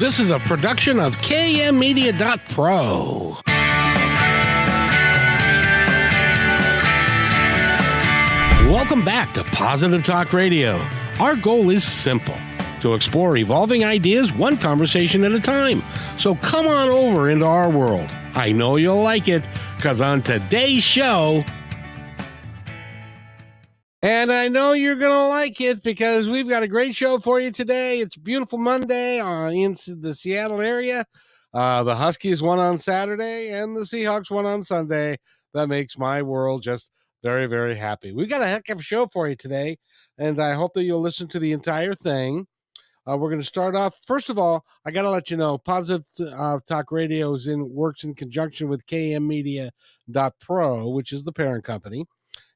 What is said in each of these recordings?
This is a production of KMmedia.pro. Welcome back to Positive Talk Radio. Our goal is simple: to explore evolving ideas one conversation at a time. So come on over into our world. I know you'll like it, because on today's show, and I know you're going to like it because we've got a great show for you today. It's a beautiful Monday in the Seattle area. The Huskies won on Saturday and the Seahawks won on Sunday. That makes my world just very, very happy. We got a heck of a show for you today, and I hope that you'll listen to the entire thing. We're going to start off. First of all, I got to let you know, Positive Talk Radio works in conjunction with KMmedia.pro, which is the parent company.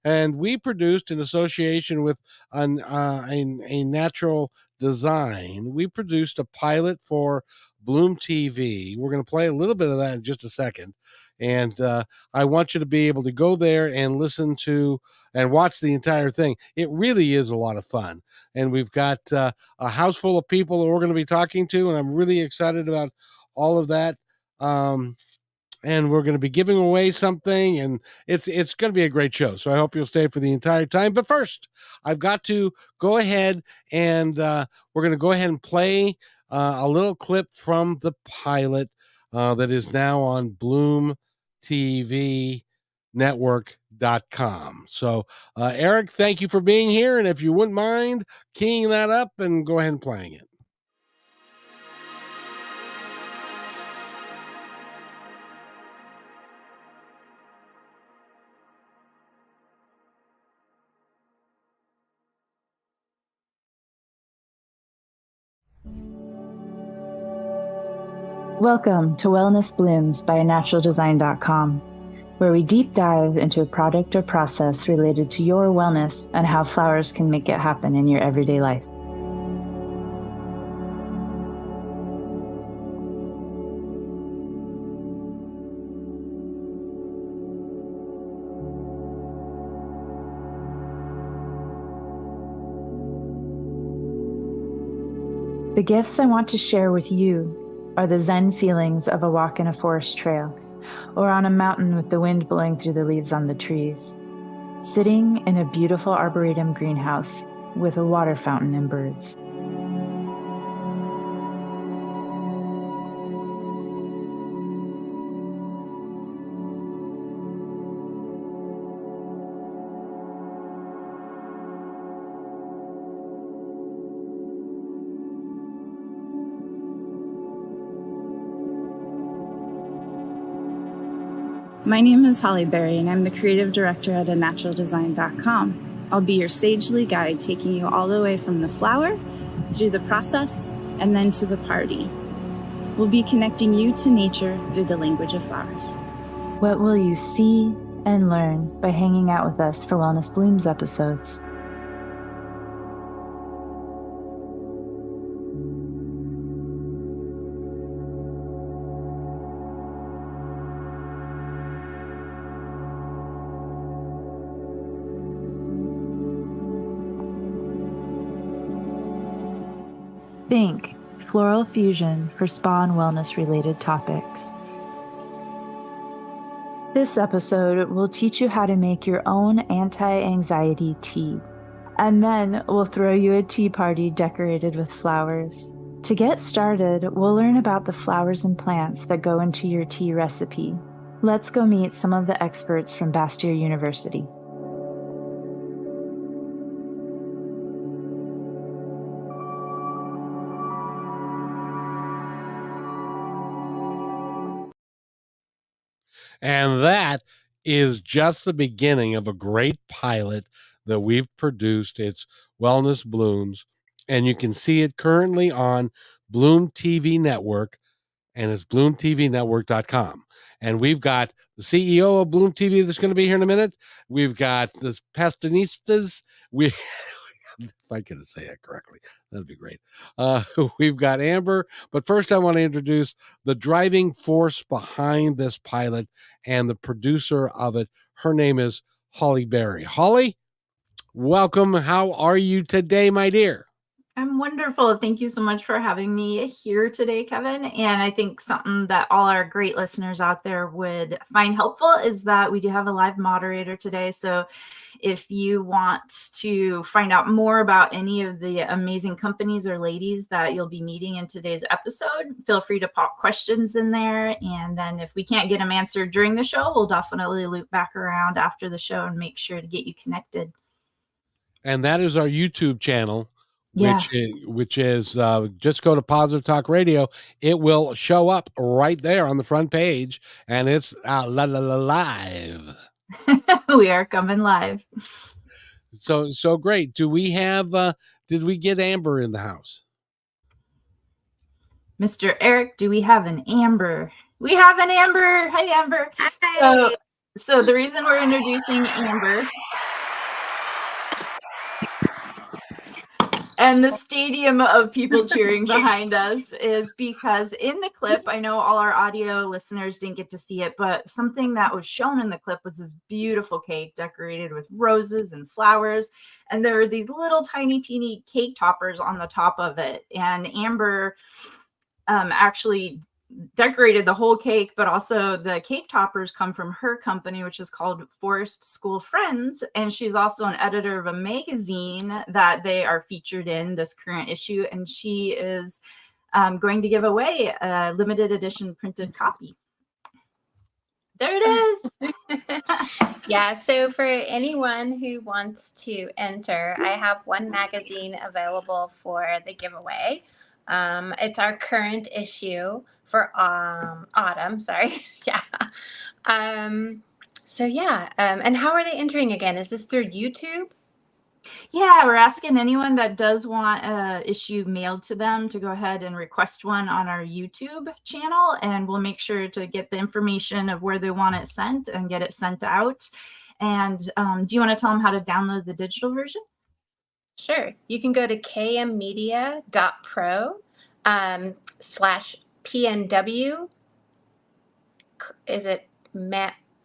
And we produced, in association with a natural design, we produced a pilot for Bloom TV. We're going to play a little bit of that in just a second. And I want you to be able to go there and listen to and watch the entire thing. It really is a lot of fun. And we've got a house full of people that we're going to be talking to, and I'm really excited about all of that. And we're going to be giving away something, and it's going to be a great show. So I hope you'll stay for the entire time. But first, I've got to go ahead and we're going to go ahead and play a little clip from the pilot that is now on BloomTVNetwork.com. So, Eric, thank you for being here. And if you wouldn't mind keying that up and go ahead and playing it. Welcome to Wellness Blooms by naturaldesign.com, where we deep dive into a product or process related to your wellness and how flowers can make it happen in your everyday life. The gifts I want to share with you are the zen feelings of a walk in a forest trail, or on a mountain with the wind blowing through the leaves on the trees, sitting in a beautiful arboretum greenhouse with a water fountain and birds. My name is Holly Berry, and I'm the creative director at naturaldesign.com. I'll be your sagely guide, taking you all the way from the flower, through the process, and then to the party. We'll be connecting you to nature through the language of flowers. What will you see and learn by hanging out with us for Wellness Blooms episodes? Think floral fusion for spa and wellness related topics. This episode will teach you how to make your own anti-anxiety tea. And then we'll throw you a tea party decorated with flowers. To get started, we'll learn about the flowers and plants that go into your tea recipe. Let's go meet some of the experts from Bastyr University. And that is just the beginning of a great pilot that we've produced. It's Wellness Blooms, and you can see it currently on Bloom TV Network, and it's BloomTVNetwork.com. And we've got the CEO of Bloom TV that's going to be here in a minute. We've got the Pastonistas. If I can say it correctly, that'd be great. We've got Amber, but first I want to introduce the driving force behind this pilot and the producer of it. Her name is Holly Berry. Holly, welcome. How are you today, my dear? I'm wonderful. Thank you so much for having me here today, Kevin. And I think something that all our great listeners out there would find helpful is that we do have a live moderator today. So if you want to find out more about any of the amazing companies or ladies that you'll be meeting in today's episode, feel free to pop questions in there. And then if we can't get them answered during the show, we'll definitely loop back around after the show and make sure to get you connected. And that is our YouTube channel. Yeah. Which is just go to Positive Talk Radio. It will show up right there on the front page, and it's live. We are coming live. So great. Do we have? Did we get Amber in the house? Mr. Eric, do we have an Amber? We have an Amber. Hi, Amber. Hi. So the reason we're introducing Amber and the stadium of people cheering behind us is because in the clip, I know all our audio listeners didn't get to see it, but something that was shown in the clip was this beautiful cake decorated with roses and flowers. And there are these little tiny, teeny cake toppers on the top of it. And Amber actually decorated the whole cake, but also the cake toppers come from her company, which is called Forest School Friends. And she's also an editor of a magazine that they are featured in this current issue. And she is going to give away a limited edition printed copy. There it is. Yeah, so for anyone who wants to enter, I have one magazine available for the giveaway. It's our current issue for autumn, sorry. Yeah. So yeah, and how are they entering again? Is this through YouTube? Yeah, we're asking anyone that does want an issue mailed to them to go ahead and request one on our YouTube channel, and we'll make sure to get the information of where they want it sent and get it sent out. And do you want to tell them how to download the digital version? Sure. You can go to kmmedia.pro /PNW. Is it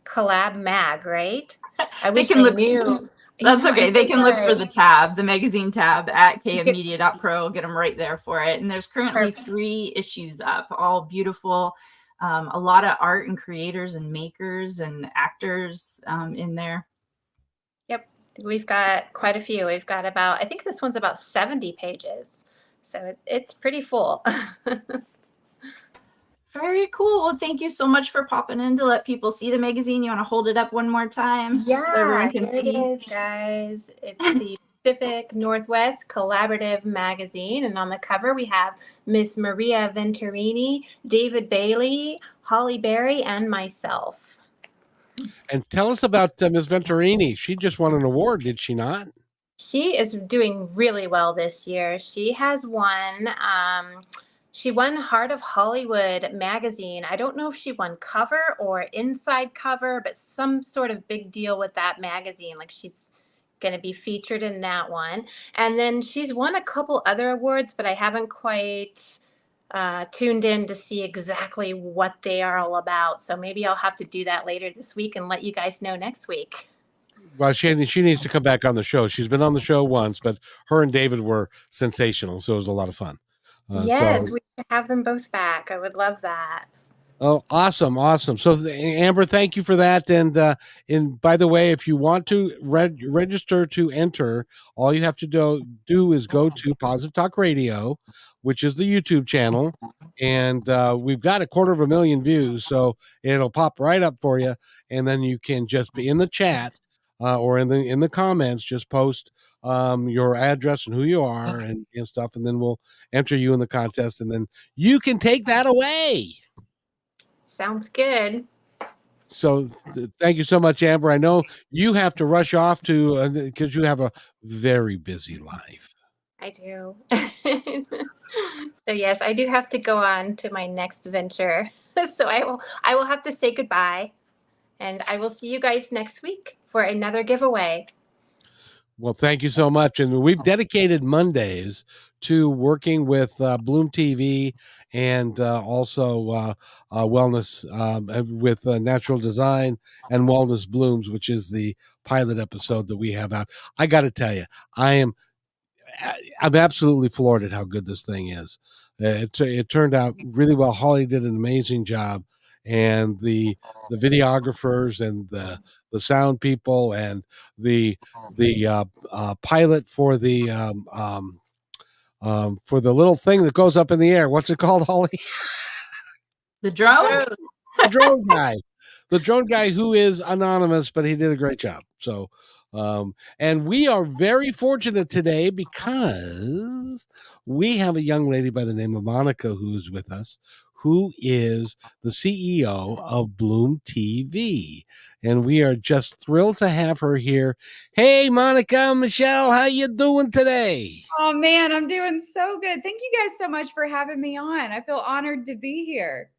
collab mag, right? I wish I knew. That's okay. They can look for the tab, the magazine tab at kmmedia.pro. Get them right there for it. And there's currently 3 issues up, all beautiful. A lot of art and creators and makers and actors in there. Yep. We've got quite a few. We've got I think this one's about 70 pages. So it's pretty full. Very cool. Well, thank you so much for popping in to let people see the magazine. You want to hold it up one more time? Yeah, so everyone can see. It is, guys. It's the Pacific Northwest Collaborative Magazine. And on the cover, we have Miss Maria Venturini, David Bailey, Holly Berry, and myself. And tell us about Miss Venturini. She just won an award, did she not? She is doing really well this year. She has won... She won Heart of Hollywood magazine. I don't know if she won cover or inside cover, but some sort of big deal with that magazine. Like she's going to be featured in that one. And then she's won a couple other awards, but I haven't quite tuned in to see exactly what they are all about. So maybe I'll have to do that later this week and let you guys know next week. Well, she needs to come back on the show. She's been on the show once, but her and David were sensational. So it was a lot of fun. Yes, we should have them both back. I would love that. Oh, awesome. So Amber, thank you for that. And by the way, if you want to register to enter, all you have to do is go to Positive Talk Radio, which is the YouTube channel. And we've got 250,000 views, so it'll pop right up for you. And then you can just be in the chat or in the comments, just post your address and who you are and stuff, and then we'll enter you in the contest, and then you can take that away. Sounds good. So thank you so much, Amber. I know you have to rush off to because you have a very busy life. I do. So yes, I do have to go on to my next venture. So I will have to say goodbye, and I will see you guys next week for another giveaway. Well, thank you so much. And we've dedicated Mondays to working with Bloom TV and also wellness with Natural Design and Wellness Blooms, which is the pilot episode that we have out. I got to tell you, I'm absolutely floored at how good this thing is. It turned out really well. Holly did an amazing job, and the videographers and the sound people and the pilot for the little thing that goes up in the air. What's it called, Holly? The drone. The drone guy. The drone guy who is anonymous, but he did a great job. So, and we are very fortunate today because we have a young lady by the name of Monica who's with us, who is the CEO of Bloom TV. And we are just thrilled to have her here. Hey, Monica, Michelle, how you doing today? Oh man, I'm doing so good. Thank you guys so much for having me on. I feel honored to be here.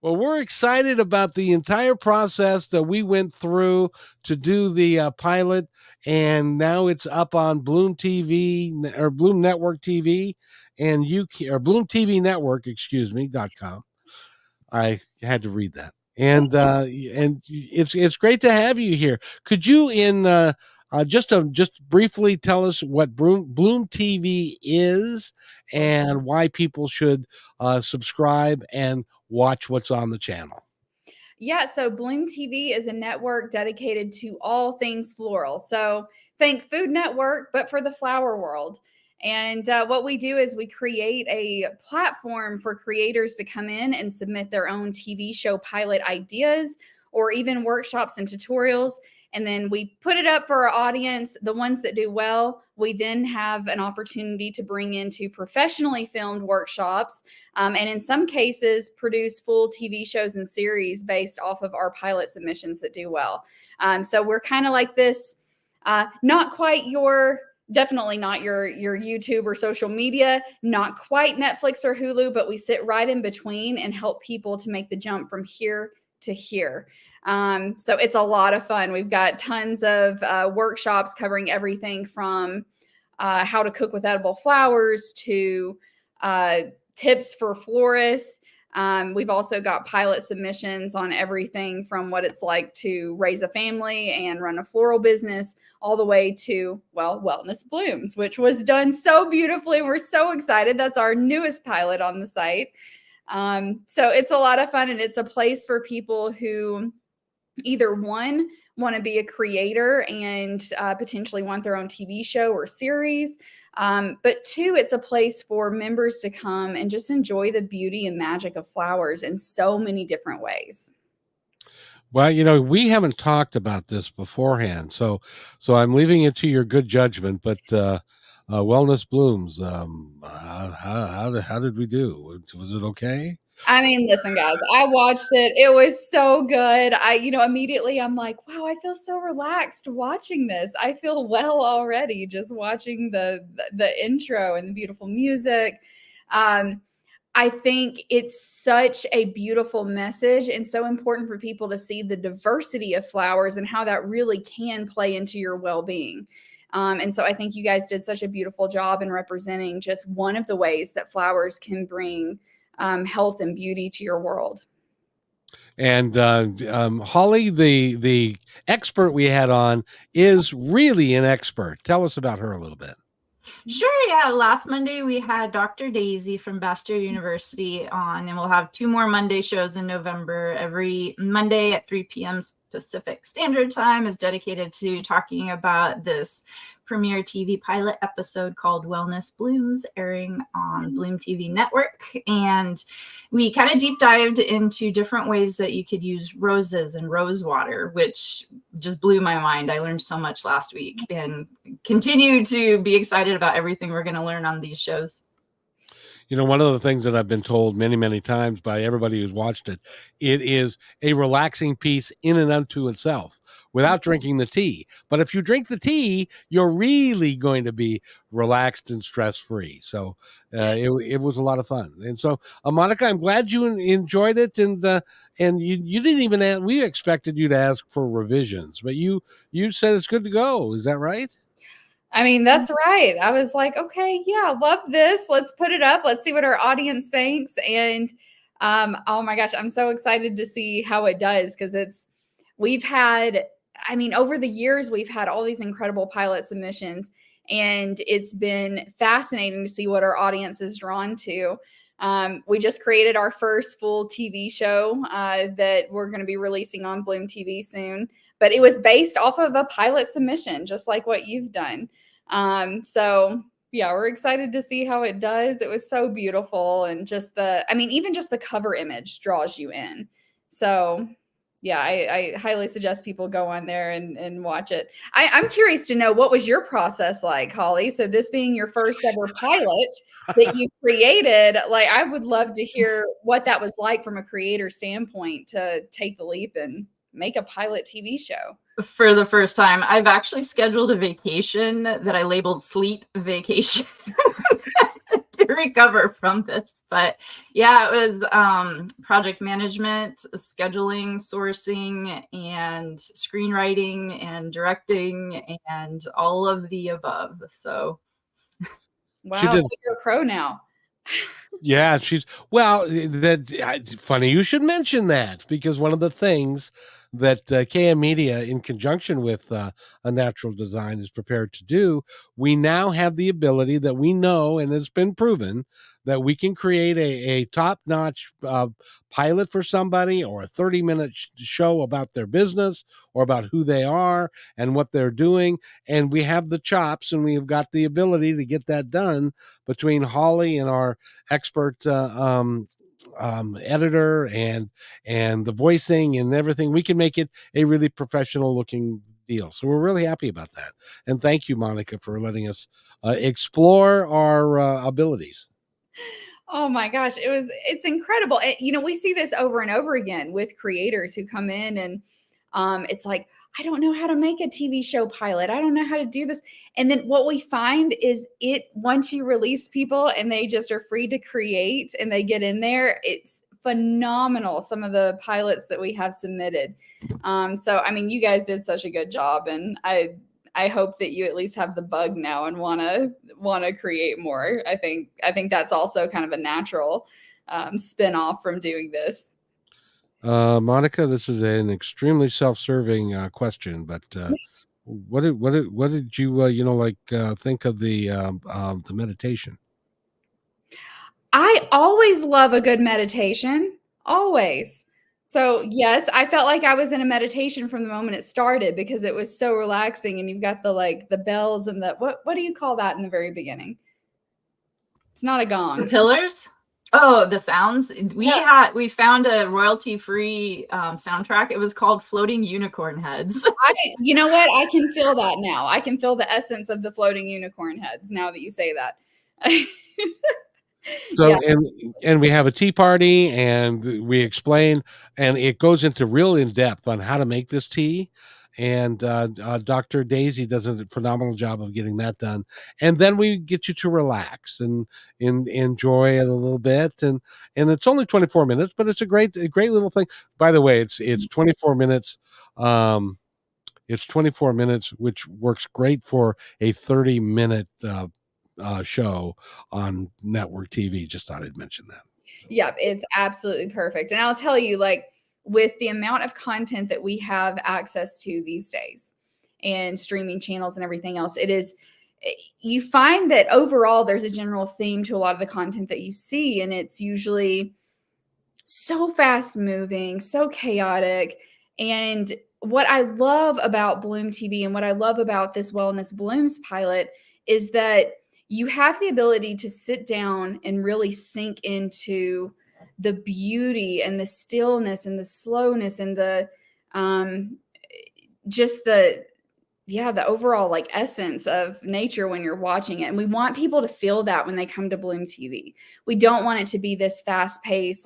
Well, we're excited about the entire process that we went through to do the pilot, and now it's up on Bloom TV or Bloom Network TV, and or Bloom TV Network, .com. I had to read that, and it's great to have you here. Could you just briefly tell us what Bloom TV is and why people should subscribe and watch what's on the channel? Yeah, so Bloom TV is a network dedicated to all things floral. So think Food Network, but for the flower world. And what we do is we create a platform for creators to come in and submit their own TV show pilot ideas or even workshops and tutorials. And then we put it up for our audience. The ones that do well, we then have an opportunity to bring into professionally filmed workshops. And in some cases, produce full TV shows and series based off of our pilot submissions that do well. So we're kind of like this, definitely not your YouTube or social media, not quite Netflix or Hulu, but we sit right in between and help people to make the jump from here to here. So it's a lot of fun. We've got tons of workshops covering everything from how to cook with edible flowers to tips for florists. We've also got pilot submissions on everything from what it's like to raise a family and run a floral business all the way to, well, Wellness Blooms, which was done so beautifully. We're so excited. That's our newest pilot on the site. So it's a lot of fun, and it's a place for people who either one, want to be a creator and potentially want their own TV show or series. But two, it's a place for members to come and just enjoy the beauty and magic of flowers in so many different ways. Well, we haven't talked about this beforehand, so I'm leaving it to your good judgment. But Wellness Blooms, how did we do? Was it okay? I mean, listen, guys, I watched it. It was so good. Immediately I'm like, wow, I feel so relaxed watching this. I feel well already just watching the intro and the beautiful music. I think it's such a beautiful message and so important for people to see the diversity of flowers and how that really can play into your well-being. And so I think you guys did such a beautiful job in representing just one of the ways that flowers can bring health and beauty to your world. And Holly, the expert we had on, is really an expert. Tell us about her a little bit. Sure, yeah. Last Monday, we had Dr. Daisy from Bastyr University on, and we'll have 2 more Monday shows in November. Every Monday at 3 p.m. Pacific Standard Time is dedicated to talking about this premiere TV pilot episode called Wellness Blooms, airing on Bloom TV Network. And we kind of deep dived into different ways that you could use roses and rose water, which just blew my mind. I learned so much last week and continue to be excited about everything we're going to learn on these shows. One of the things that I've been told many, many times by everybody who's watched it, it is a relaxing piece in and unto itself without drinking the tea. But if you drink the tea, you're really going to be relaxed and stress-free. So it was a lot of fun. And so, Monica, I'm glad you enjoyed it. And you didn't even we expected you to ask for revisions, but you said it's good to go. Is that right? I mean, that's right. I was like, okay, yeah, love this. Let's put it up. Let's see what our audience thinks. And oh my gosh, I'm so excited to see how it does, because over the years, we've had all these incredible pilot submissions. And it's been fascinating to see what our audience is drawn to. We just created our first full TV show that we're going to be releasing on Bloom TV soon. But it was based off of a pilot submission, just like what you've done. So yeah, we're excited to see how it does. It was so beautiful. And just even just the cover image draws you in. So yeah, I highly suggest people go on there and watch it. I'm curious to know, what was your process like, Holly? So this being your first ever pilot that you created, like, I would love to hear what that was like from a creator standpoint to take the leap and make a pilot TV show. For the first time, I've actually scheduled a vacation that I labeled sleep vacation to recover from this. But yeah, it was project management, scheduling, sourcing, and screenwriting and directing and all of the above. So wow, She did. you're a pro now. Yeah, funny you should mention that, because one of the things that KM Media, in conjunction with A Natural Design, is prepared to do, we now have the ability that we know, and it's been proven, that we can create a top-notch pilot for somebody, or a 30-minute show about their business or about who they are and what they're doing. And we have the chops, and we have got the ability to get that done between Holly and our expert editor and the voicing and everything. We can make it a really professional looking deal. So we're really happy about that. And thank you, Monica, for letting us explore our abilities. Oh my gosh, it's incredible. We see this over and over again with creators who come in and it's like, I don't know how to make a TV show pilot. I don't know how to do this. And then what we find is, once you release people and they just are free to create and they get in there, it's phenomenal, some of the pilots that we have submitted. So you guys did such a good job, and I hope that you at least have the bug now and want to create more. I think that's also kind of a natural spin-off from doing this. Monica, this is an extremely self-serving question, but what did you think of the meditation? I always love a good meditation, always. So yes, I felt like I was in a meditation from the moment it started, because it was so relaxing, and you've got the bells and what do you call that in the very beginning? It's not a gong. The pillars? Oh, the sounds. We found a royalty-free soundtrack. It was called Floating Unicorn Heads. You know what? I can feel that now. I can feel the essence of the floating unicorn heads now that you say that. So, yeah. and we have a tea party, and we explain, and it goes into real in depth on how to make this tea. And Dr. Daisy does a phenomenal job of getting that done. And then we get you to relax and enjoy it a little bit. And it's only 24 minutes, but it's a great little thing. By the way, it's 24 minutes. It's 24 minutes, which works great for a 30-minute show on network TV. Just thought I'd mention that. Yep, it's absolutely perfect. And I'll tell you, with the amount of content that we have access to these days, and streaming channels and everything else, you find that overall there's a general theme to a lot of the content that you see, and it's usually so fast moving, so chaotic. And what I love about Bloom TV, and what I love about this Wellness Blooms pilot, is that you have the ability to sit down and really sink into the beauty and the stillness and the slowness and the the overall essence of nature when you're watching it. And we want people to feel that when they come to Bloom TV. We don't want it to be this fast paced,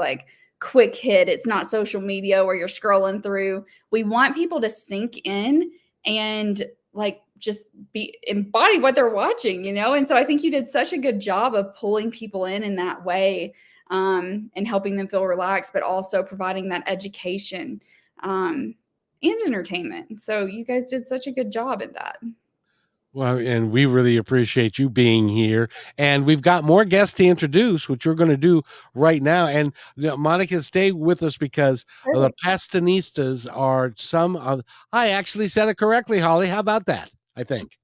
quick hit. It's not social media where you're scrolling through. We want people to sink in and just embody what they're watching, And so I think you did such a good job of pulling people in that way. And helping them feel relaxed, but also providing that education and entertainment. So you guys did such a good job at that. Well, and we really appreciate you being here. And we've got more guests to introduce, which we're going to do right now. And Monica, stay with us, because the Pastanistas are I actually said it correctly, Holly. How about that? I think.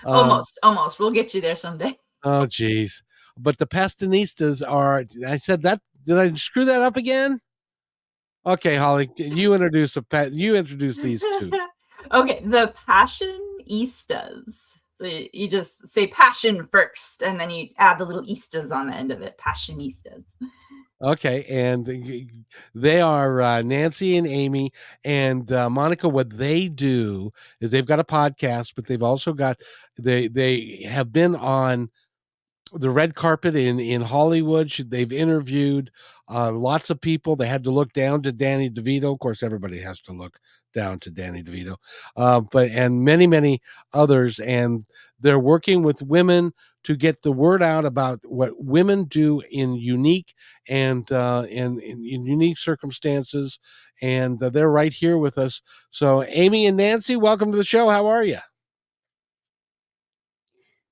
Almost. We'll get you there someday. Oh, geez. But the Pastinistas are, I said that, did I screw that up again? Okay, Holly, you introduce these two. Okay, the Passionistas. So you just say passion first, and then you add the little istas on the end of it. Passionistas. Okay, and they are Nancy and Amy and Monica. What they do is they've got a podcast, but they've also got they have been on the red carpet in Hollywood. They've interviewed lots of people. They had to look down to Danny DeVito. Of course, everybody has to look down to Danny DeVito, and many others. And they're working with women to get the word out about what women do in unique and in unique circumstances. And they're right here with us. So, Amy and Nancy, welcome to the show. How are you?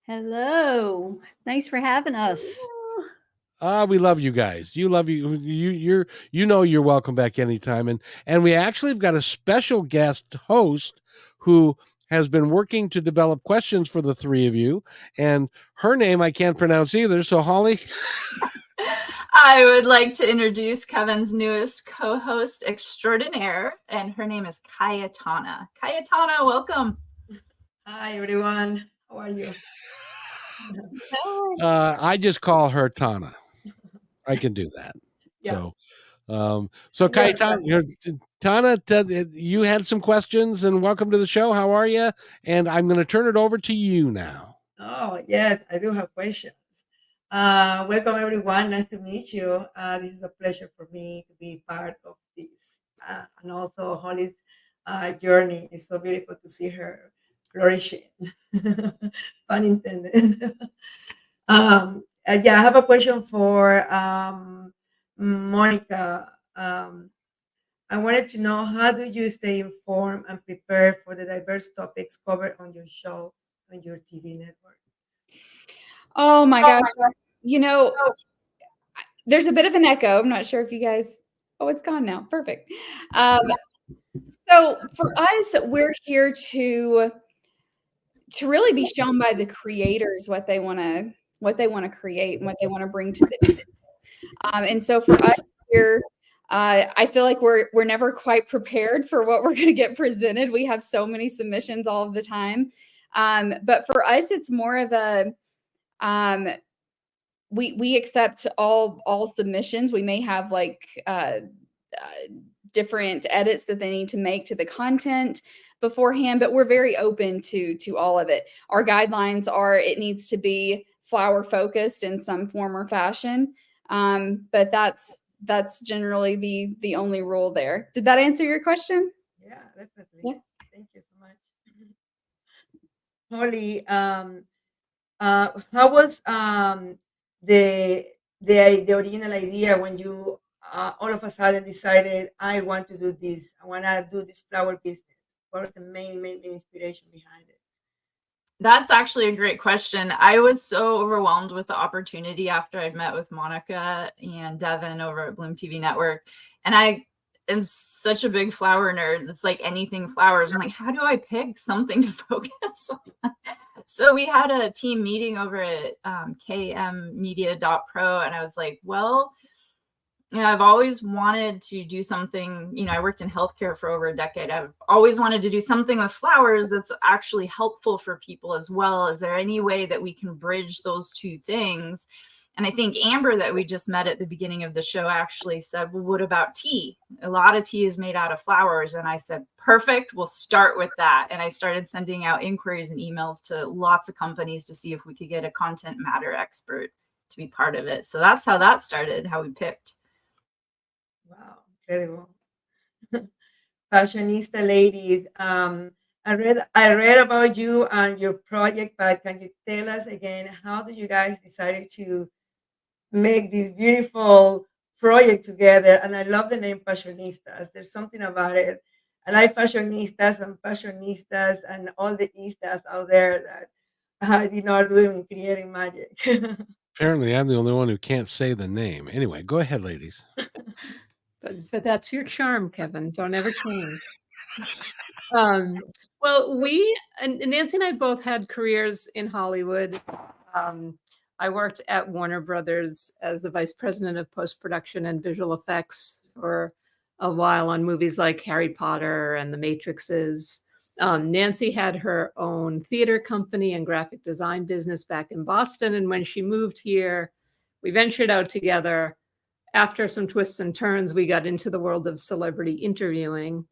Hello. Thanks for having us. We love you guys. You you're welcome back anytime. And we actually have got a special guest host who has been working to develop questions for the three of you. And her name I can't pronounce either. So Holly. I would like to introduce Kevin's newest co-host extraordinaire, and her name is Cayetana. Cayetana, welcome. Hi everyone. How are you? I just call her Tana. I can do that. Yeah. So Cayetana, Tana, you had some questions, and welcome to the show. How are you? And I'm going to turn it over to you now. Oh, yes, I do have questions. Welcome, everyone. Nice to meet you. This is a pleasure for me to be part of this. And also, Holly's journey is so beautiful to see her flourishing. Pun intended. Yeah, I have a question for Monica. I wanted to know, how do you stay informed and prepared for the diverse topics covered on your shows, on your TV network? Oh my gosh. You know, there's a bit of an echo. I'm not sure if you guys, oh, it's gone now. Perfect. So for us, we're here to really be shown by the creators what they want to create and what they want to bring to the table. And so for us here, I feel like we're never quite prepared for what we're going to get presented. We have so many submissions all of the time. But for us, it's more of a, we accept all submissions. We may have like different edits that they need to make to the content beforehand, but we're very open to all of it. Our guidelines are it needs to be flower focused in some form or fashion. But that's generally the only rule there. Did that answer your question? Yeah, definitely. Yeah. Thank you so much. Holly, how was the original idea when you all of a sudden decided, I want to do this, I want to do this flower business? What was the main inspiration behind it? That's actually a great question. I was so overwhelmed with the opportunity after I'd met with Monica and Devin over at Bloom TV Network. And I am such a big flower nerd. It's like anything flowers. I'm like, how do I pick something to focus on? So we had a team meeting over at kmmedia.pro. And I was like, well, you know, I've always wanted to do something, you know, I worked in healthcare for over a decade. I've always wanted to do something with flowers that's actually helpful for people as well. Is there any way that we can bridge those two things? And I think Amber, that we just met at the beginning of the show, actually said, well, what about tea? A lot of tea is made out of flowers. And I said, perfect, we'll start with that. And I started sending out inquiries and emails to lots of companies to see if we could get a content matter expert to be part of it. So that's how that started, how we picked. Wow, incredible. Fashionista ladies, I read about you and your project, but can you tell us again, how did you guys decided to make this beautiful project together? And I love the name Fashionistas. There's something about it. I like fashionistas and all the istas out there that are doing creating magic. Apparently, I'm the only one who can't say the name. Anyway, go ahead, ladies. But that's your charm, Kevin. Don't ever change. Well, we and Nancy and I both had careers in Hollywood. I worked at Warner Brothers as the vice president of post-production and visual effects for a while on movies like Harry Potter and The Matrixes. Nancy had her own theater company and graphic design business back in Boston. And when she moved here, we ventured out together. After some twists and turns, we got into the world of celebrity interviewing.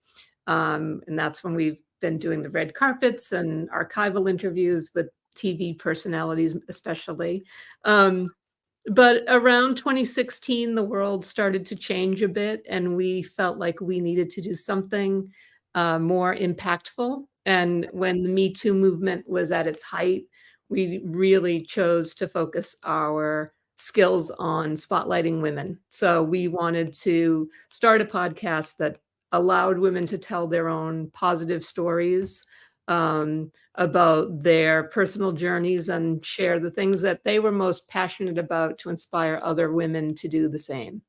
And that's when we've been doing the red carpets and archival interviews with TV personalities, especially. But around 2016, the world started to change a bit, and we felt like we needed to do something more impactful. And when the Me Too movement was at its height, we really chose to focus our skills on spotlighting women. So we wanted to start a podcast that allowed women to tell their own positive stories about their personal journeys and share the things that they were most passionate about to inspire other women to do the same.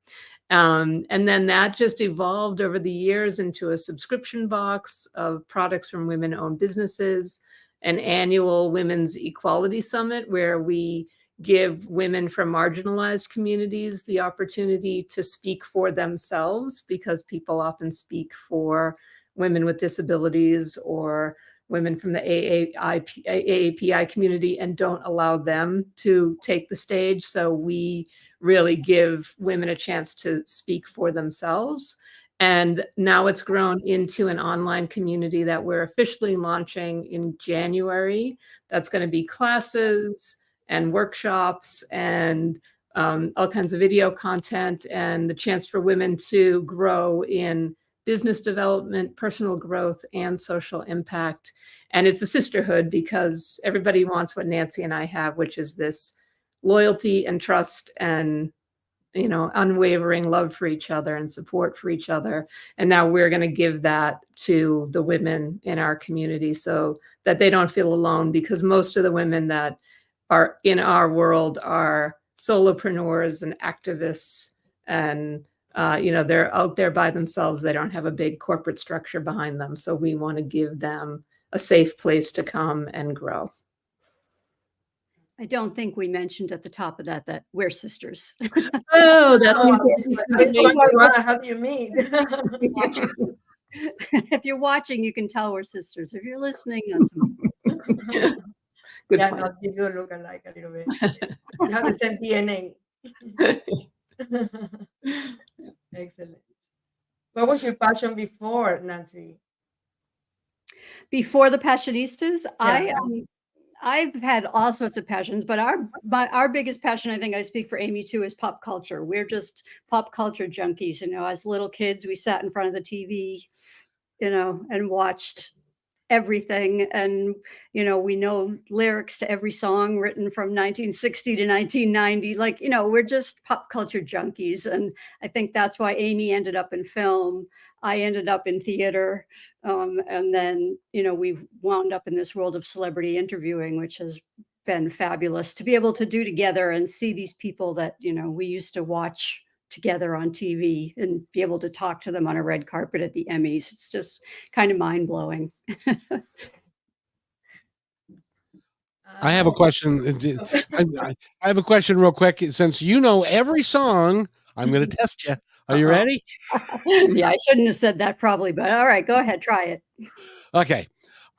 And then that just evolved over the years into a subscription box of products from women-owned businesses, an annual Women's Equality Summit where we give women from marginalized communities the opportunity to speak for themselves, because people often speak for women with disabilities or women from the AAPI community and don't allow them to take the stage. So we really give women a chance to speak for themselves. And now it's grown into an online community that we're officially launching in January. That's going to be classes and workshops and all kinds of video content, and the chance for women to grow in business development, personal growth, and social impact. And it's a sisterhood because everybody wants what Nancy and I have, which is this loyalty and trust and, you know, unwavering love for each other and support for each other. And now we're going to give that to the women in our community so that they don't feel alone, because most of the women that are in our world are solopreneurs and activists, and you know, they're out there by themselves. They don't have a big corporate structure behind them. So we want to give them a safe place to come and grow. I don't think we mentioned at the top of that we're sisters. Oh, that's how do you mean? If you're watching, you can tell we're sisters. If you're listening, not so much. Good yeah, no, you do look alike a little bit. You have the same DNA. Excellent. What was your passion before, Nancy? Before the Passionistas, yeah. I've had all sorts of passions, but our biggest passion, I think I speak for Amy too, is pop culture. We're just pop culture junkies. You know, as little kids, we sat in front of the TV, you know, and watched everything. And, you know, we know lyrics to every song written from 1960 to 1990. Like, you know, we're just pop culture junkies. And I think that's why Amy ended up in film. I ended up in theater. And then, you know, we've wound up in this world of celebrity interviewing, which has been fabulous to be able to do together and see these people that, you know, we used to watch together on TV and be able to talk to them on a red carpet at the Emmys. It's just kind of mind-blowing. I have a question. I have a question real quick. Since you know every song, I'm going to test you. Are you ready? Yeah, I shouldn't have said that probably, but all right, go ahead, try it. Okay.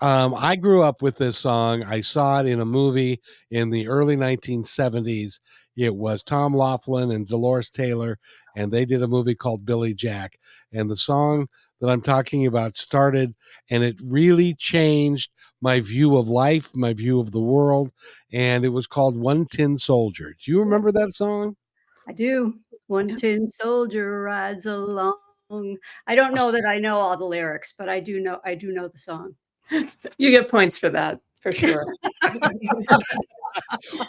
I grew up with this song. I saw it in a movie in the early 1970s. It was Tom Laughlin and Dolores Taylor, and they did a movie called Billy Jack. And the song that I'm talking about started, and it really changed my view of life, my view of the world. And it was called One Tin Soldier. Do you remember that song? I do. One tin soldier rides along. I don't know that I know all the lyrics, but I do know the song. You get points for that, for sure.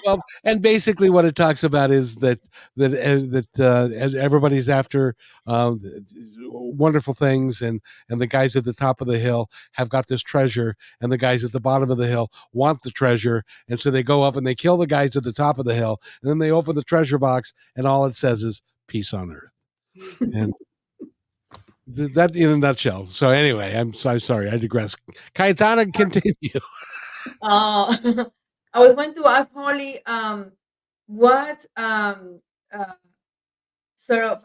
Well, and basically what it talks about is that everybody's after wonderful things, and the guys at the top of the hill have got this treasure, and the guys at the bottom of the hill want the treasure, and so they go up and they kill the guys at the top of the hill, and then they open the treasure box, and all it says is peace on earth. And that in a nutshell. So anyway, I'm sorry, I digress. Cayetana, continue. I was going to ask Holly, what sort of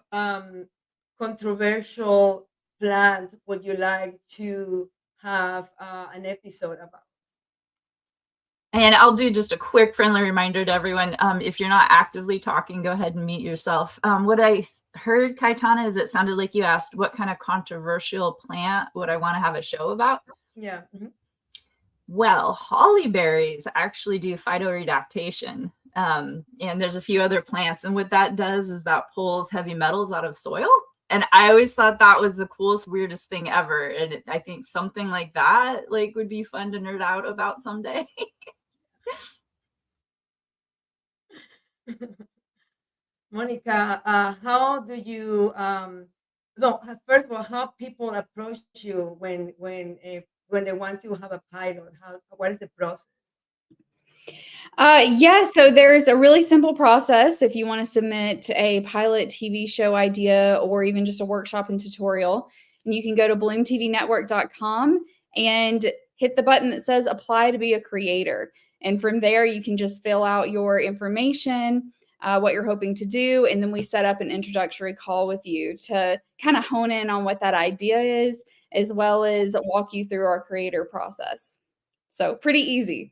controversial plant would you like to have an episode about? And I'll do just a quick friendly reminder to everyone. If you're not actively talking, go ahead and mute yourself. What I heard, Cayetana, is it sounded like you asked what kind of controversial plant would I want to have a show about? Yeah. Mm-hmm. Well, holly berries actually do phytoredactation. And there's a few other plants. And what that does is that pulls heavy metals out of soil. And I always thought that was the coolest, weirdest thing ever. And I think something like that would be fun to nerd out about someday. Monica, how do you no, first of all, how people approach you when they want to have a pilot? What is the process? Yeah, so there's a really simple process if you want to submit a pilot TV show idea or even just a workshop and tutorial. And you can go to bloomtvnetwork.com and hit the button that says apply to be a creator. And from there, you can just fill out your information, what you're hoping to do. And then we set up an introductory call with you to kind of hone in on what that idea is, as well as walk you through our creator process. So pretty easy.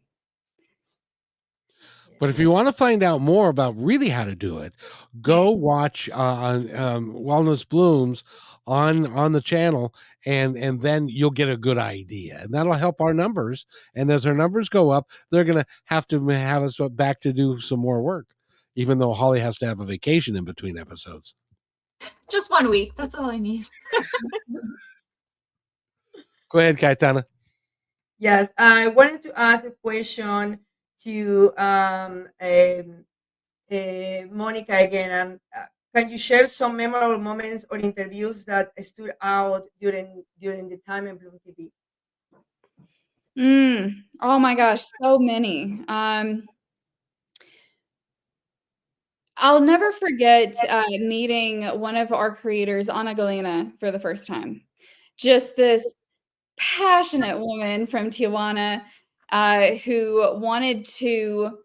But if you want to find out more about really how to do it, go watch on Wellness Blooms on the channel, and then you'll get a good idea, and that'll help our numbers. And as our numbers go up, they're going to have us back to do some more work, even though Holly has to have a vacation in between episodes. Just 1 week. That's all I need. Go ahead, Cayetana. Yes, I wanted to ask a question to Monica again. Can you share some memorable moments or interviews that stood out during the time in Bloom TV? Oh my gosh, so many. I'll never forget meeting one of our creators, Ana Galena, for the first time. Just this passionate woman from Tijuana who wanted to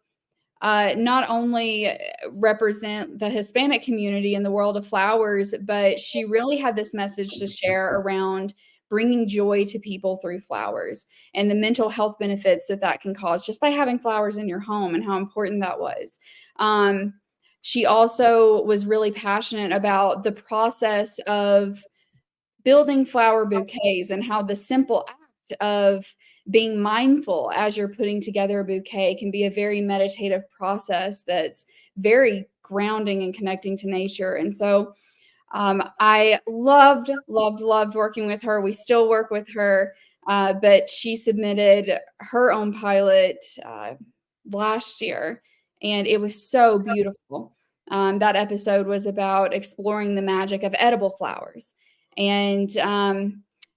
not only represent the Hispanic community in the world of flowers, but she really had this message to share around bringing joy to people through flowers and the mental health benefits that can cause just by having flowers in your home and how important that was. She also was really passionate about the process of building flower bouquets and how the simple act of being mindful as you're putting together a bouquet can be a very meditative process that's very grounding and connecting to nature. And so I loved working with her. We still work with her, but she submitted her own pilot last year, and it was so beautiful. That episode was about exploring the magic of edible flowers. And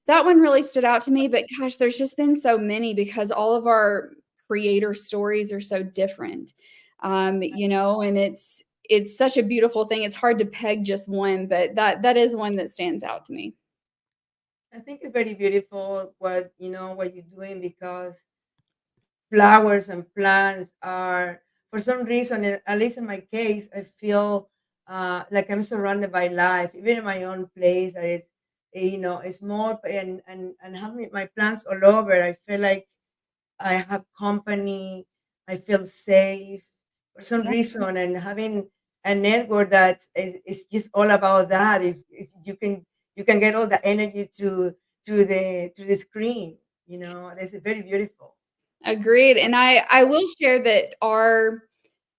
that one really stood out to me, but gosh, there's just been so many because all of our creator stories are so different, and it's such a beautiful thing. It's hard to peg just one, but that is one that stands out to me. I think it's very beautiful what you're doing, because flowers and plants are, for some reason, at least in my case, I feel like I'm surrounded by life, even in my own place. That is, it's small and having my plants all over. I feel like I have company. I feel safe for some reason, and having a network that is just all about that. If you can get all the energy through the screen. That's very beautiful. Agreed. And I will share that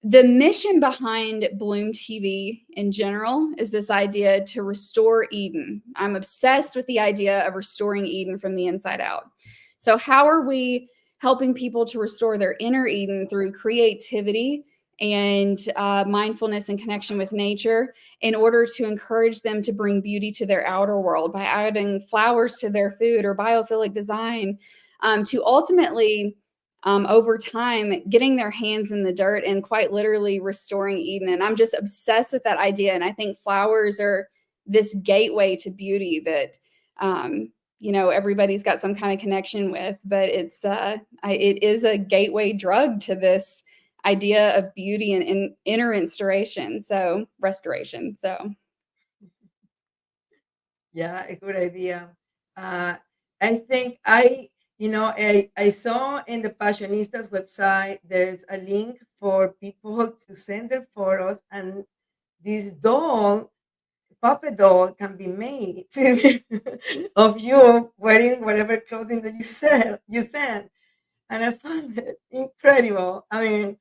the mission behind Bloom TV in general is this idea to restore Eden. I'm obsessed with the idea of restoring Eden from the inside out. So how are we helping people to restore their inner Eden through creativity and mindfulness and connection with nature, in order to encourage them to bring beauty to their outer world by adding flowers to their food or biophilic design, to ultimately over time, getting their hands in the dirt and quite literally restoring Eden. And I'm just obsessed with that idea. And I think flowers are this gateway to beauty that, everybody's got some kind of connection with, but it is a gateway drug to this idea of beauty and inner restoration. So Yeah, a good idea. I think I saw in the Passionistas website there's a link for people to send their photos, and this puppet doll can be made of you wearing whatever clothing that you send. And I found it incredible. I mean,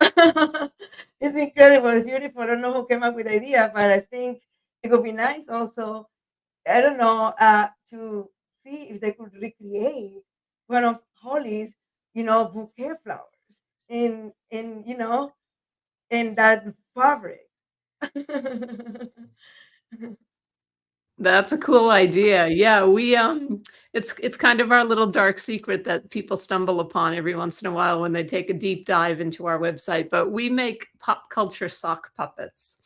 it's incredible, it's beautiful. I don't know who came up with the idea, but I think it would be nice also, I don't know, to see if they could recreate one of Holly's, bouquet flowers in that fabric. That's a cool idea. Yeah, we it's kind of our little dark secret that people stumble upon every once in a while when they take a deep dive into our website, but we make pop culture sock puppets.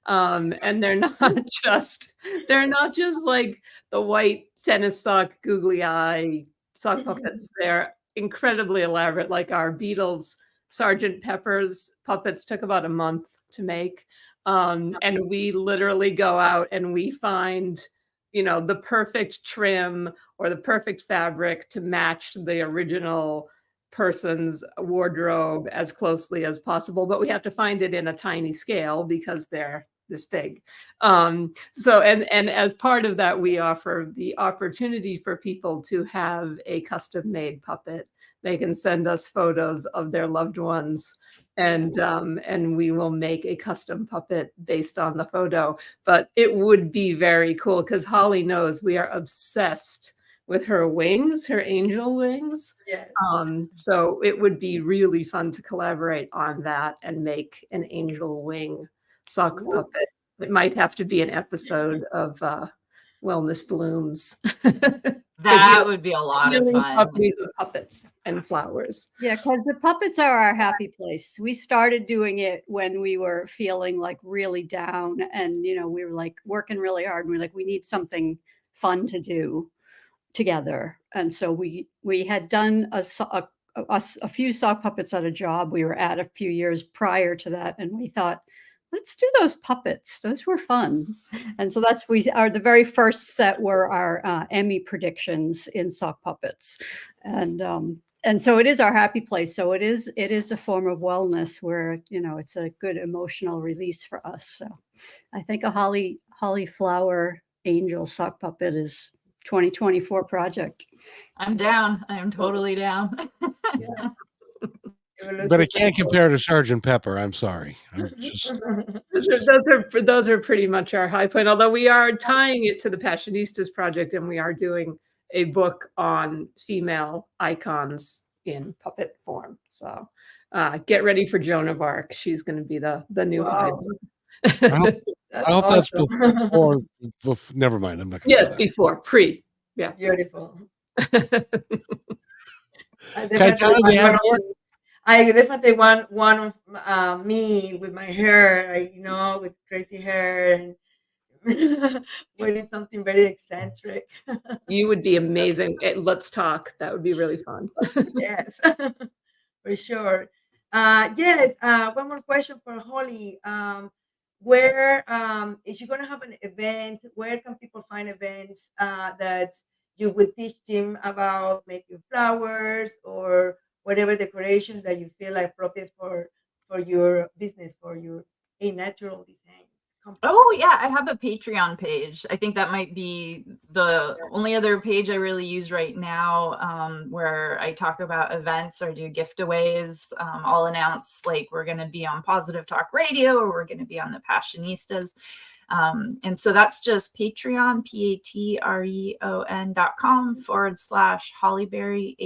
And they're not just like the white tennis sock googly eye sock puppets. They're incredibly elaborate, like our Beatles Sgt. Pepper's puppets took about a month to make. And we literally go out and we find, the perfect trim or the perfect fabric to match the original person's wardrobe as closely as possible, but we have to find it in a tiny scale because they're this big. So as part of that, we offer the opportunity for people to have a custom made puppet. They can send us photos of their loved ones, and we will make a custom puppet based on the photo. But it would be very cool because Holly knows we are obsessed with her wings, her angel wings. Yes. So it would be really fun to collaborate on that and make an angel wing sock puppet. It might have to be an episode of Wellness Blooms. That would be a lot of fun. Properties of puppets and flowers. Yeah, because the puppets are our happy place. We started doing it when we were feeling like really down, and we were like working really hard, and we were like, we need something fun to do together. And so we had done a few sock puppets at a job we were at a few years prior to that, and we thought, let's do those puppets. Those were fun. And so the very first set were our Emmy predictions in sock puppets. And so it is our happy place. So it is a form of wellness where, it's a good emotional release for us. So I think a holly flower angel sock puppet is 2024 project. I'm down. I am totally down. Yeah. But it can't compare to Sgt. Pepper. I'm sorry. Those are pretty much our high point. Although we are tying it to the Passionistas project, and we are doing a book on female icons in puppet form. So get ready for Joan of Arc. She's going to be the new high. I hope that's before. Never mind. I'm not. Yes, before pre. Yeah. Beautiful. I I definitely want one of me with my hair, with crazy hair and wearing something very eccentric. You would be amazing. Let's talk. That would be really fun. Yes, for sure. Yes. One more question for Holly. Where is you going to have an event? Where can people find events that you would teach them about making flowers or whatever decorations that you feel like appropriate for your business, for your natural design company? Oh yeah, I have a Patreon page. I think that might be the only other page I really use right now, where I talk about events or do giveaways. I'll announce like we're going to be on Positive Talk Radio or we're going to be on the Passionistas. And so that's just Patreon, patreon.com/Hollyberry,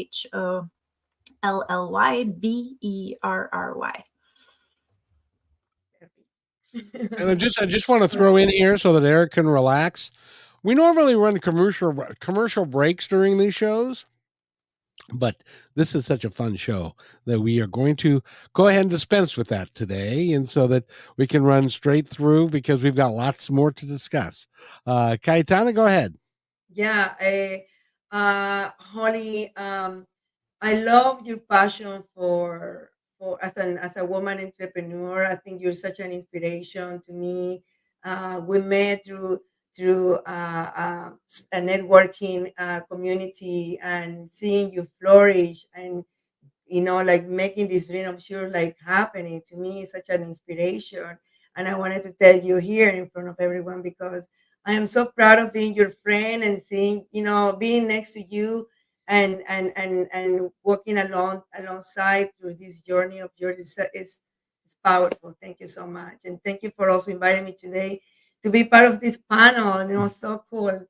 HOLLYBERRY. And I just want to throw in here so that Eric can relax. We normally run commercial breaks during these shows. But this is such a fun show that we are going to go ahead and dispense with that today, and so that we can run straight through because we've got lots more to discuss. Cayetana, go ahead. Yeah, Holly, I love your passion for as a woman entrepreneur. I think you're such an inspiration to me. We met through a networking community, and seeing you flourish, and like making this dream of sure like happening to me is such an inspiration. And I wanted to tell you here in front of everyone, because I am so proud of being your friend and seeing, being next to you, and walking alongside through this journey of yours is powerful. Thank you so much. And thank you for also inviting me today to be part of this panel. So cool.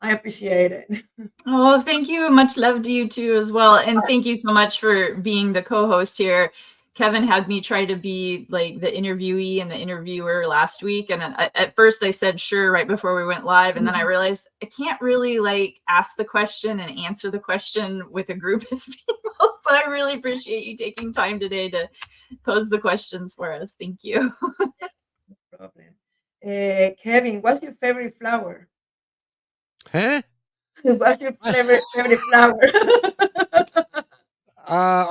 I appreciate it. Oh, thank you. Much love to you too as well. And thank you so much for being the co-host here. Kevin had me try to be like the interviewee and the interviewer last week. And at first I said, sure, right before we went live. And then I realized I can't really like ask the question and answer the question with a group of people. So I really appreciate you taking time today to pose the questions for us. Thank you. No problem. Kevin, what's your favorite flower? Huh? What's your favorite flower?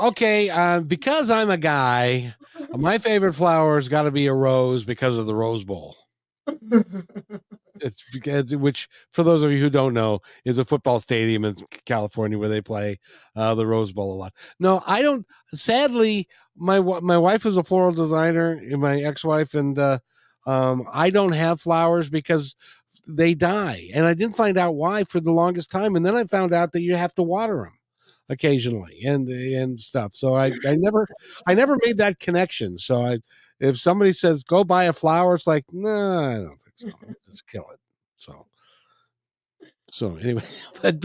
Okay. Because I'm a guy, my favorite flower's got to be a rose because of the Rose Bowl. It's because, which for those of you who don't know, is a football stadium in California where they play the Rose Bowl a lot. No, I don't. Sadly, my wife is a floral designer, my ex-wife, and I don't have flowers because they die, and I didn't find out why for the longest time, and then I found out that you have to water them occasionally and stuff. So I never made that connection. So if somebody says go buy a flower, it's like, no, I don't think so. Just kill it. So anyway, but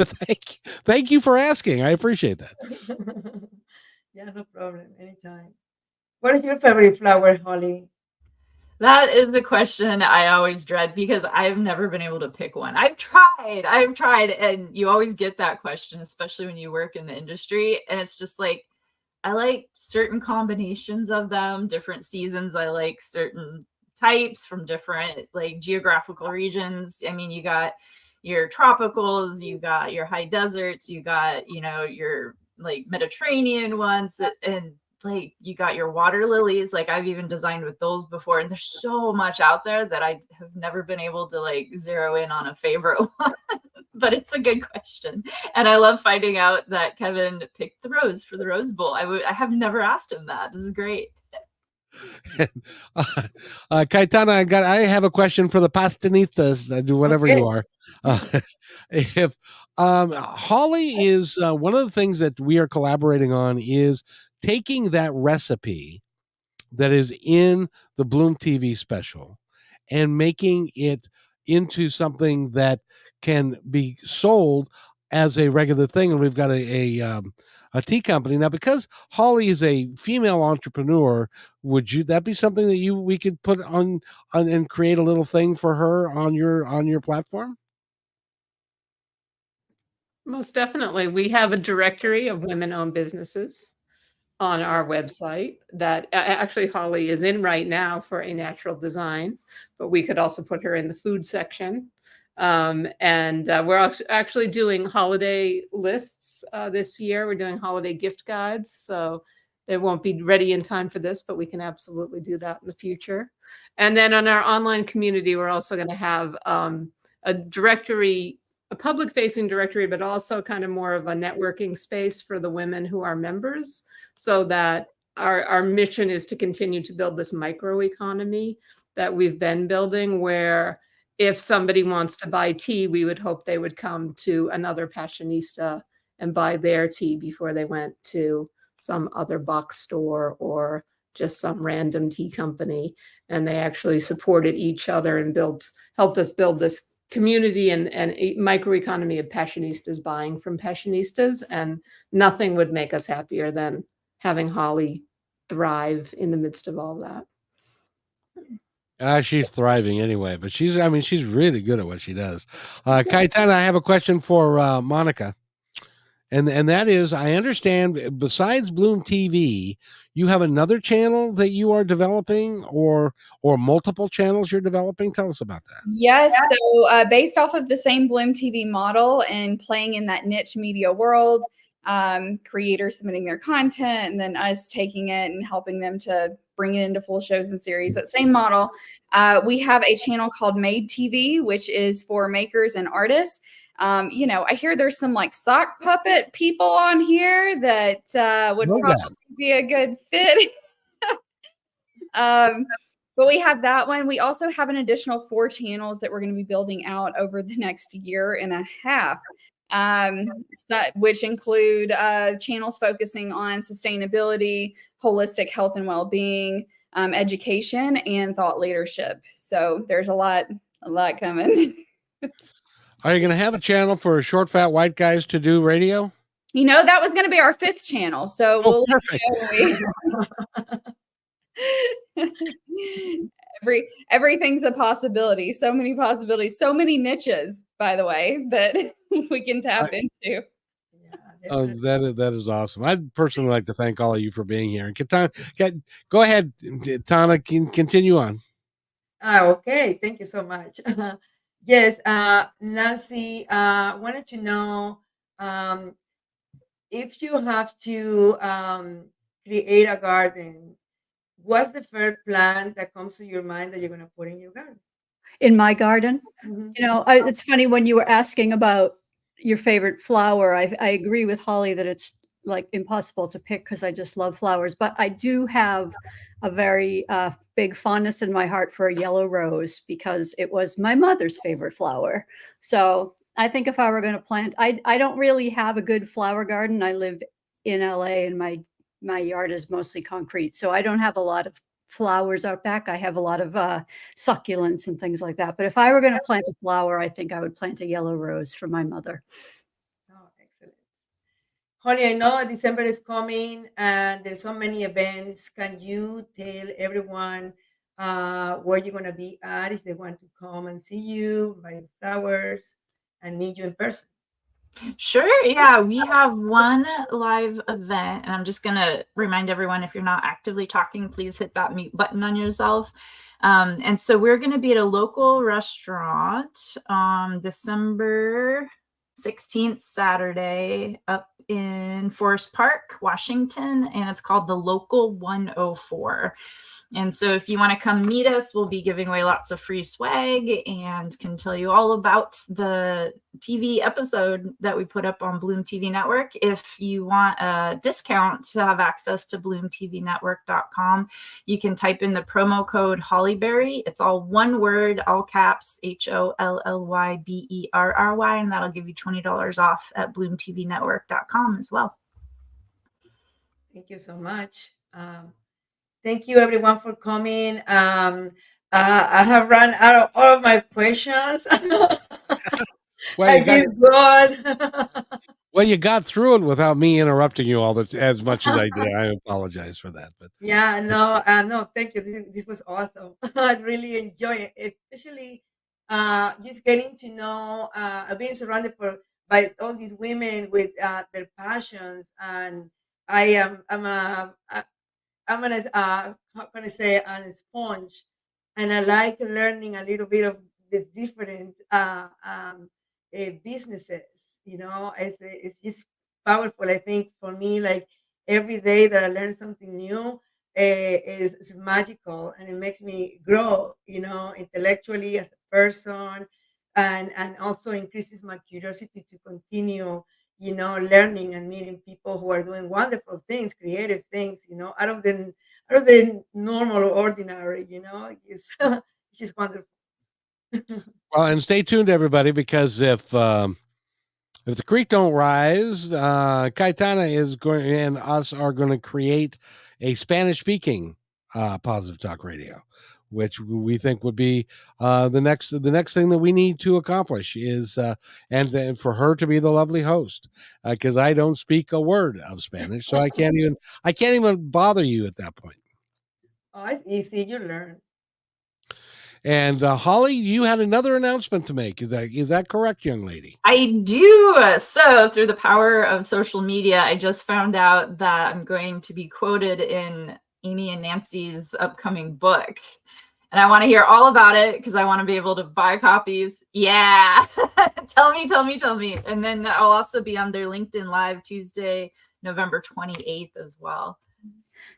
thank you for asking. I appreciate that. Yeah, no problem. Anytime. What is your favorite flower, Holly? That is the question I always dread because I've never been able to pick one. I've tried, and you always get that question, especially when you work in the industry. And it's just like, I like certain combinations of them, different seasons. I like certain types from different like geographical regions. I mean, you got your tropicals, you got your high deserts, you got, your like Mediterranean ones and like you got your water lilies. Like I've even designed with those before, and there's so much out there that I have never been able to like zero in on a favorite one. But it's a good question, and I love finding out that Kevin picked the rose for the Rose Bowl. I have never asked him that. This is great. Cayetana, I have a question for the pastinistas. Do whatever you are. If Holly is one of the things that we are collaborating on is taking that recipe that is in the Bloom TV special and making it into something that can be sold as a regular thing. And we've got a tea company now. Because Holly is a female entrepreneur, that be something that we could put on and create a little thing for her on your platform? Most definitely. We have a directory of women-owned businesses on our website that actually Holly is in right now for A Natural Design, but we could also put her in the food section. And we're actually doing holiday lists this year. We're doing holiday gift guides. So they won't be ready in time for this, but we can absolutely do that in the future. And then on our online community, we're also going to have a directory, a public-facing directory, but also kind of more of a networking space for the women who are members, so that our mission is to continue to build this microeconomy that we've been building, where if somebody wants to buy tea, we would hope they would come to another Passionista and buy their tea before they went to some other box store or just some random tea company. And they actually supported each other and helped us build this community and a microeconomy of Passionistas buying from Passionistas. And nothing would make us happier than having Holly thrive in the midst of all that. She's thriving anyway, but she's really good at what she does. Cayetana, I have a question for Monica. And that is, I understand, besides Bloom TV, you have another channel that you are developing, or multiple channels you're developing. Tell us about that. Yes. So based off of the same Bloom TV model and playing in that niche media world, creators submitting their content and then us taking it and helping them to bring it into full shows and series, that same model. We have a channel called Made TV, which is for makers and artists. I hear there's some like sock puppet people on here that would probably be a good fit. But we have that one. We also have an additional 4 channels that we're going to be building out over the next year and a half, which include channels focusing on sustainability, holistic health and well-being, education, and thought leadership. So there's a lot coming. Are you going to have a channel for short, fat white guys to do radio? That was going to be our 5th channel. So we'll everything's a possibility. So many possibilities, so many niches, by the way, that we can tap into. That is awesome. I'd personally like to thank all of you for being here. And go ahead, Tana, continue on. Okay, thank you so much. Yes, Nancy, wanted to know if you have to create a garden, what's the first plant that comes to your mind that you're going to put in your garden? In my garden? It's funny when you were asking about your favorite flower. I agree with Holly that it's like impossible to pick because I just love flowers. But I do have a very big fondness in my heart for a yellow rose because it was my mother's favorite flower. So I think if I were going to plant, I don't really have a good flower garden. I live in LA and my yard is mostly concrete. So I don't have a lot of flowers out back. I have a lot of succulents and things like that. But if I were going to plant a flower, I think I would plant a yellow rose for my mother. Oh, excellent. Holly, I know December is coming and there's so many events. Can you tell everyone where you're going to be at if they want to come and see you, buy flowers, and meet you in person? Sure. Yeah, we have one live event, and I'm just going to remind everyone, if you're not actively talking, please hit that mute button on yourself. And so we're going to be at a local restaurant December 16th, Saturday, up in Forest Park, Washington, and it's called the Local 104. And so if you want to come meet us, we'll be giving away lots of free swag and can tell you all about the TV episode that we put up on Bloom TV Network. If you want a discount to have access to bloomtvnetwork.com, you can type in the promo code Hollyberry. It's all one word, all caps, HOLLYBERRY, and that'll give you $20 off at bloomtvnetwork.com as well. Thank you so much. Thank you, everyone, for coming. I have run out of all of my questions. Well, you got through it without me interrupting you as much as I did. I apologize for that. But yeah, no, thank you. This was awesome. I really enjoy it, especially just getting to know, being surrounded by all these women with their passions, and I'm an sponge, and I like learning a little bit of the different businesses. It's just powerful. I think for me, like every day that I learn something new is magical, and it makes me grow, intellectually as a person, and also increases my curiosity to continue learning and meeting people who are doing wonderful things, creative things, out of the normal or ordinary, it's just wonderful. Well, and stay tuned, everybody, because if the creek don't rise, Cayetana is going and us are going to create a Spanish-speaking Positive Talk Radio, which we think would be the next thing that we need to accomplish is and for her to be the lovely host, because I don't speak a word of Spanish, so I can't even bother you at that point. Oh, it's easy. You learn. And Holly, you had another announcement to make. Is that correct, young lady? I do. So through the power of social media, I just found out that I'm going to be quoted in Amy and Nancy's upcoming book. And I want to hear all about it because I want to be able to buy copies. Yeah. Tell me. And then I'll also be on their LinkedIn Live Tuesday, November 28th as well.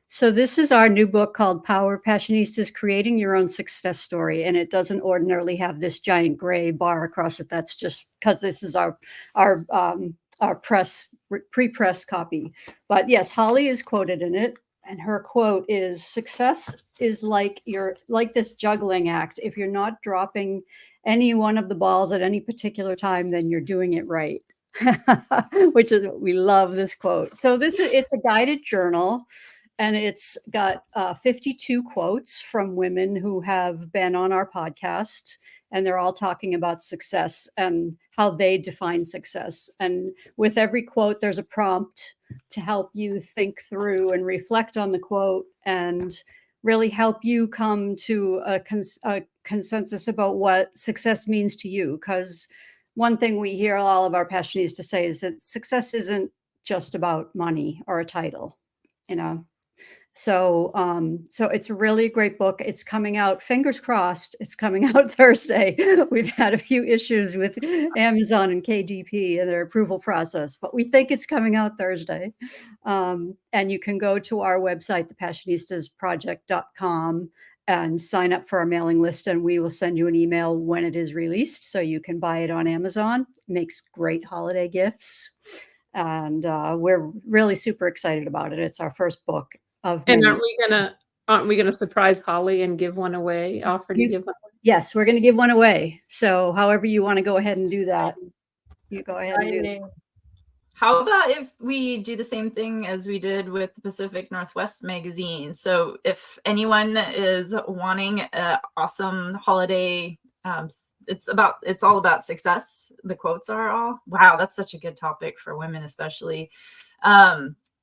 So this is our new book called Power Passionistas: Creating Your Own Success Story. And it doesn't ordinarily have this giant gray bar across it. That's just because this is our pre-press copy. But yes, Holly is quoted in it. And her quote is, "Success is like this juggling act. If you're not dropping any one of the balls at any particular time, then you're doing it right." Which is, we love this quote. So it's a guided journal, and it's got 52 quotes from women who have been on our podcast, and they're all talking about success and how they define success. And with every quote, there's a prompt to help you think through and reflect on the quote and really help you come to a consensus about what success means to you. Because one thing we hear all of our passionistas say is that success isn't just about money or a title, you know. So it's a really great book. It's coming out, fingers crossed, it's coming out Thursday. We've had a few issues with Amazon and KDP and their approval process, but we think it's coming out Thursday. And you can go to our website, thepassionistasproject.com, and sign up for our mailing list, and we will send you an email when it is released, so you can buy it on Amazon. It makes great holiday gifts, and we're really super excited about it. It's our first book of And many. aren't we gonna surprise Holly and give one away? Offer to give one away? Yes, we're going to give one away. So however you want to go ahead and do that, you go ahead and do it. How about if we do the same thing as we did with the Pacific Northwest magazine? So if anyone is wanting an awesome holiday, it's all about success. The quotes are all, wow, that's such a good topic for women, especially.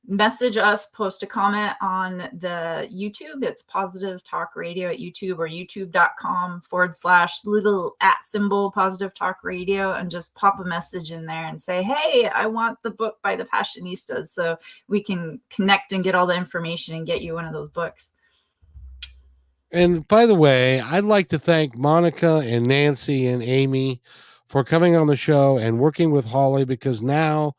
Message us, post a comment on the YouTube. It's Positive Talk Radio at YouTube, or youtube.com/little@ Positive Talk Radio, and just pop a message in there and say, hey, I want the book by the Passionistas, so we can connect and get all the information and get you one of those books. And by the way, I'd like to thank Monica and Nancy and Amy for coming on the show and working with Holly, because now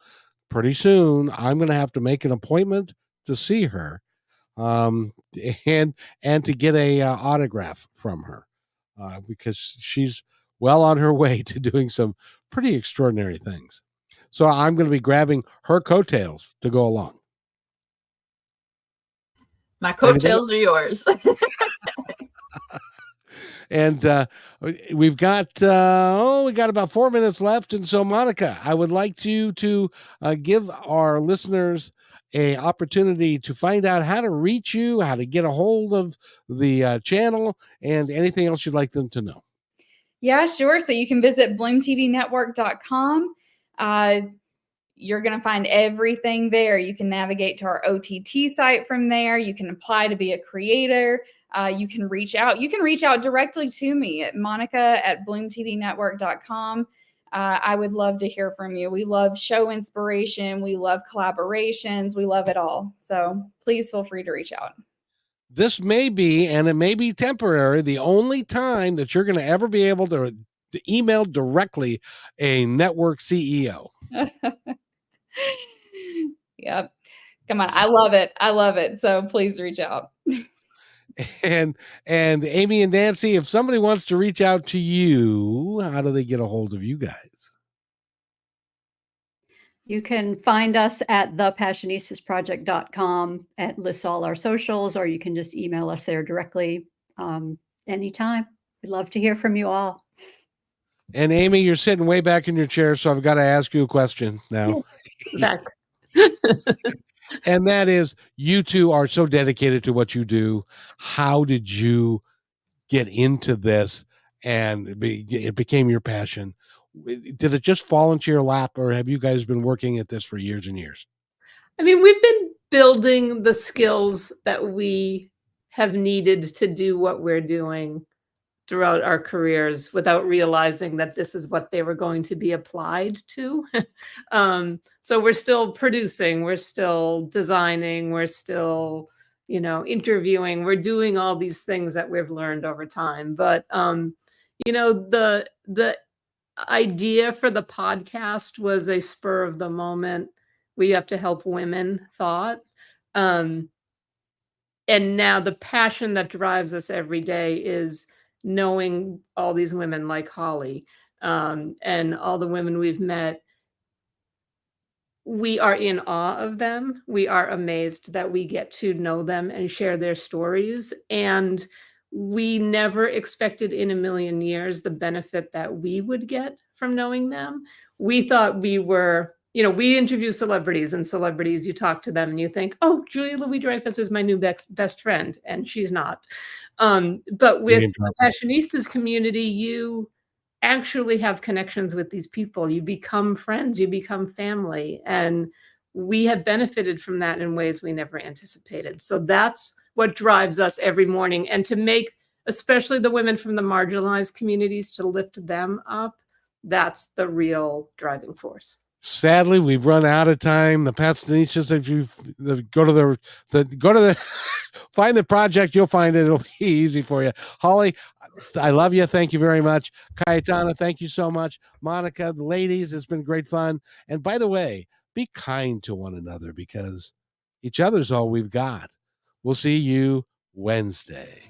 pretty soon I'm going to have to make an appointment to see her, and to get a autograph from her, because she's well on her way to doing some pretty extraordinary things. So I'm going to be grabbing her coattails to go along. My coattails are yours. And we've got about 4 minutes left. And so, Monica, I would like you to give our listeners a opportunity to find out how to reach you, how to get a hold of the channel, and anything else you'd like them to know. Yeah, sure. So you can visit bloomtvnetwork.com. You're going to find everything there. You can navigate to our OTT site from there. You can apply to be a creator. You can reach out. You can reach out directly to me at monica@bloomtvnetwork.com. I would love to hear from you. We love show inspiration. We love collaborations. We love it all. So please feel free to reach out. This may be, and it may be temporary, the only time that you're going to ever be able to email directly a network CEO. Yep. Come on. I love it. I love it. So please reach out. And Amy and Nancy, if somebody wants to reach out to you, how do they get a hold of you guys? You can find us at thepassionistasproject.com. It lists all our socials, or you can just email us there directly anytime. We'd love to hear from you all. And Amy, you're sitting way back in your chair, so I've got to ask you a question now. Back. And that is, you two are so dedicated to what you do. How did you get into this and it became your passion? Did it just fall into your lap, or have you guys been working at this for years and years? I mean, we've been building the skills that we have needed to do what we're doing throughout our careers without realizing that this is what they were going to be applied to. So we're still producing, we're still designing, we're still, interviewing, we're doing all these things that we've learned over time. But, the idea for the podcast was a spur of the moment. We have to help women thought. And now the passion that drives us every day is knowing all these women like Holly, and all the women we've met. We are in awe of them. We are amazed that we get to know them and share their stories. And we never expected in a million years the benefit that we would get from knowing them. We thought we were, we interview celebrities, and celebrities, you talk to them and you think, oh, Julia Louis-Dreyfus is my new best friend, and she's not. But with the Fashionistas community, you actually have connections with these people. You become friends, you become family, and we have benefited from that in ways we never anticipated. So that's what drives us every morning. And to make, especially the women from the marginalized communities, to lift them up, that's the real driving force. Sadly, we've run out of time. The Fashionistas, if you go to the find the project, you'll find it. It'll be easy for you. Holly, I love you. Thank you very much. Cayetana, thank you so much. Monica, the ladies, it's been great fun. And by the way, be kind to one another, because each other's all we've got. We'll see you Wednesday.